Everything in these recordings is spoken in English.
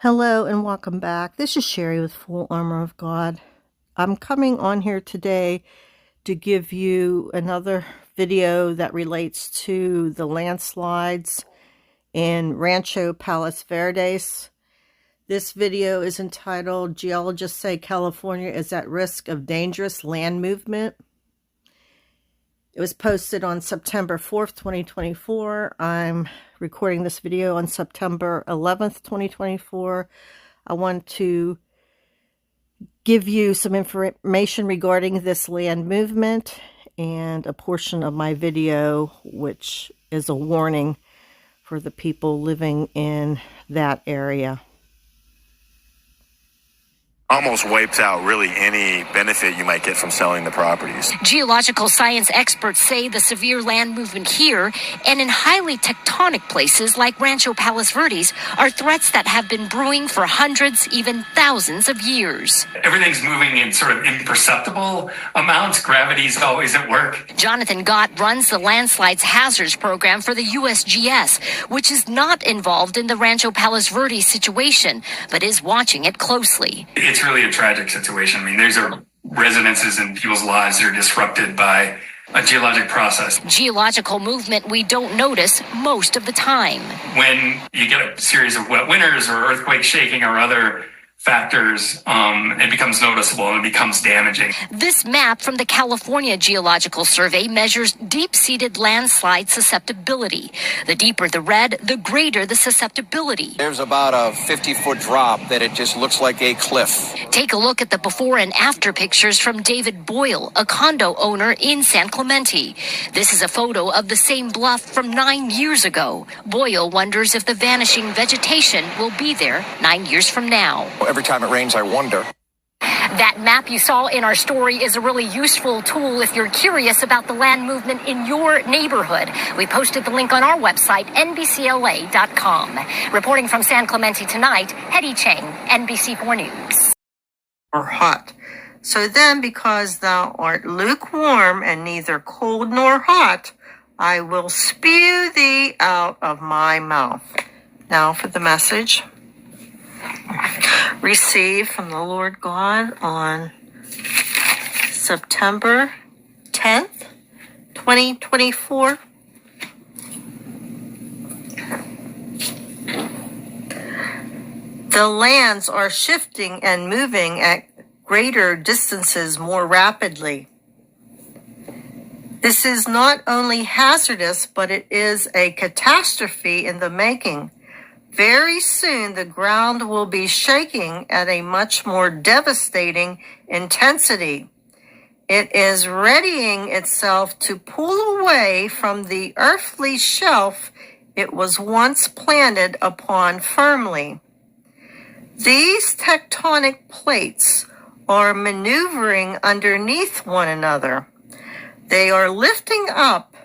Hello and welcome back. This is Sherry with Full Armor of God. I'm coming on here today to give you another video that relates to the landslides in Rancho Palos Verdes. This video is entitled, Geologists Say California is at Risk of Dangerous Land Movement. It was posted on September 4th, 2024. I'm recording this video on September 11th, 2024. I want to give you some information regarding this land movement and a portion of my video, which is a warning for the people living in that area. Almost wipes out really any benefit you might get from selling the properties. Geological science experts say the severe land movement here and in highly tectonic places like Rancho Palos Verdes are threats that have been brewing for hundreds, even thousands of years. Everything's moving in sort of imperceptible amounts. Gravity's always at work. Jonathan Gott runs the Landslides Hazards Program for the USGS, which is not involved in the Rancho Palos Verdes situation, but is watching it closely. It's really a tragic situation. I mean, these are residences and people's lives that are disrupted by a geologic process. Geological movement we don't notice most of the time. When you get a series of wet winters or earthquake shaking or other factors, it becomes noticeable and it becomes damaging. This map from the California Geological Survey measures deep-seated landslide susceptibility. The deeper the red, the greater the susceptibility. There's about a 50-foot drop that it just looks like a cliff. Take a look at the before and after pictures from David Boyle, a condo owner in San Clemente. This is a photo of the same bluff from 9 years ago. Boyle wonders if the vanishing vegetation will be there 9 years from now. Every time it rains, I wonder. That map you saw in our story is a really useful tool if you're curious about the land movement in your neighborhood. We posted the link on our website, nbcla.com. Reporting from San Clemente tonight, Hetty Chang, NBC4 News. Or hot. So then, because thou art lukewarm and neither cold nor hot, I will spew thee out of my mouth. Now for the message. Received from the Lord God on September 10th, 2024. The lands are shifting and moving at greater distances more rapidly. This is not only hazardous, but it is a catastrophe in the making. Very soon, the ground will be shaking at a much more devastating intensity. It is readying itself to pull away from the earthly shelf it was once planted upon firmly. These tectonic plates are maneuvering underneath one another. They are lifting up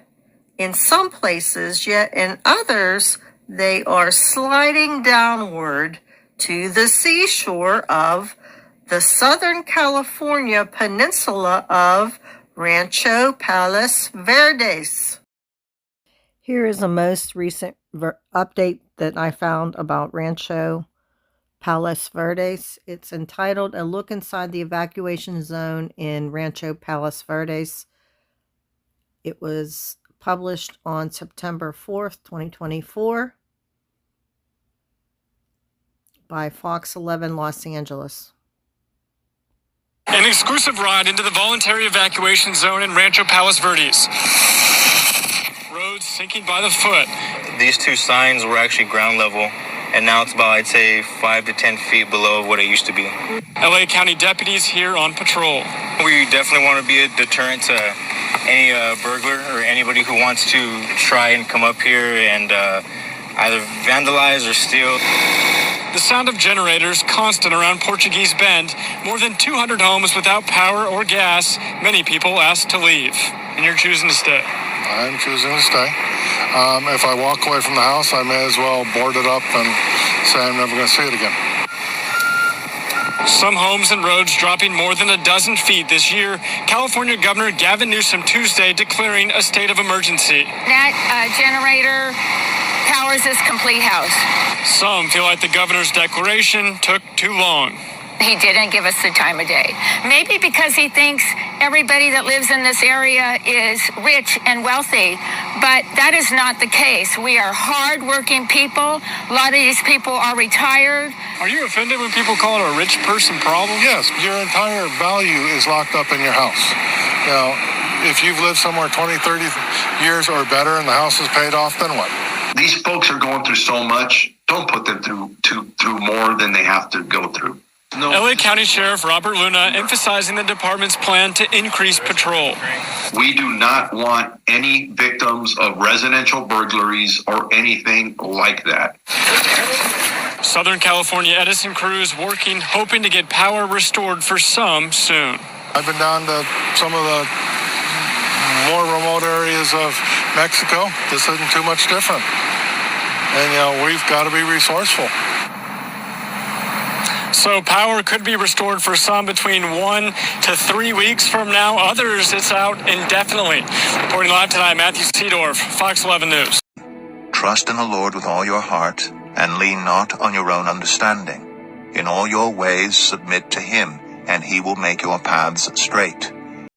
in some places, yet in others, they are sliding downward to the seashore of the Southern California peninsula of Rancho Palos Verdes. Here is the most recent update that I found about Rancho Palos Verdes. It's entitled, A Look Inside the Evacuation Zone in Rancho Palos Verdes. It was published on September 4th, 2024 by Fox 11 Los Angeles. An exclusive ride into the voluntary evacuation zone in Rancho Palos Verdes. Roads sinking by the foot. These two signs were actually ground level, and now it's about, I'd say, 5 to 10 feet below what it used to be. LA County deputies here on patrol. We definitely want to be a deterrent to any burglar or anybody who wants to try and come up here and either vandalize or steal. The sound of generators constant around Portuguese Bend. More than 200 homes without power or gas. Many people asked to leave. And you're choosing to stay. I'm choosing to stay. If I walk away from the house, I may as well board it up and say I'm never going to see it again. Some homes and roads dropping more than a dozen feet this year. California Governor Gavin Newsom Tuesday declaring a state of emergency. That generator powers this complete house. Some feel like the governor's declaration took too long. He didn't give us the time of day. Maybe because he thinks everybody that lives in this area is rich and wealthy, but that is not the case. We are hardworking people. A lot of these people are retired. Are you offended when people call it a rich person problem? Yes, your entire value is locked up in your house. Now, if you've lived somewhere 20, 30 years or better and the house is paid off, then what? These folks are going through so much. Don't put them through more than they have to go through. No. LA County Sheriff Robert Luna emphasizing the department's plan to increase patrol. We do not want any victims of residential burglaries or anything like that. Southern California Edison crews working, hoping to get power restored for some soon. I've been down to some of the more remote areas of Mexico. This isn't too much different. And, we've got to be resourceful. So power could be restored for some between 1 to 3 weeks from now. Others, it's out indefinitely. Reporting live tonight, Matthew Seedorf, Fox 11 News. Trust in the Lord with all your heart, and lean not on your own understanding. In all your ways submit to him, and he will make your paths straight.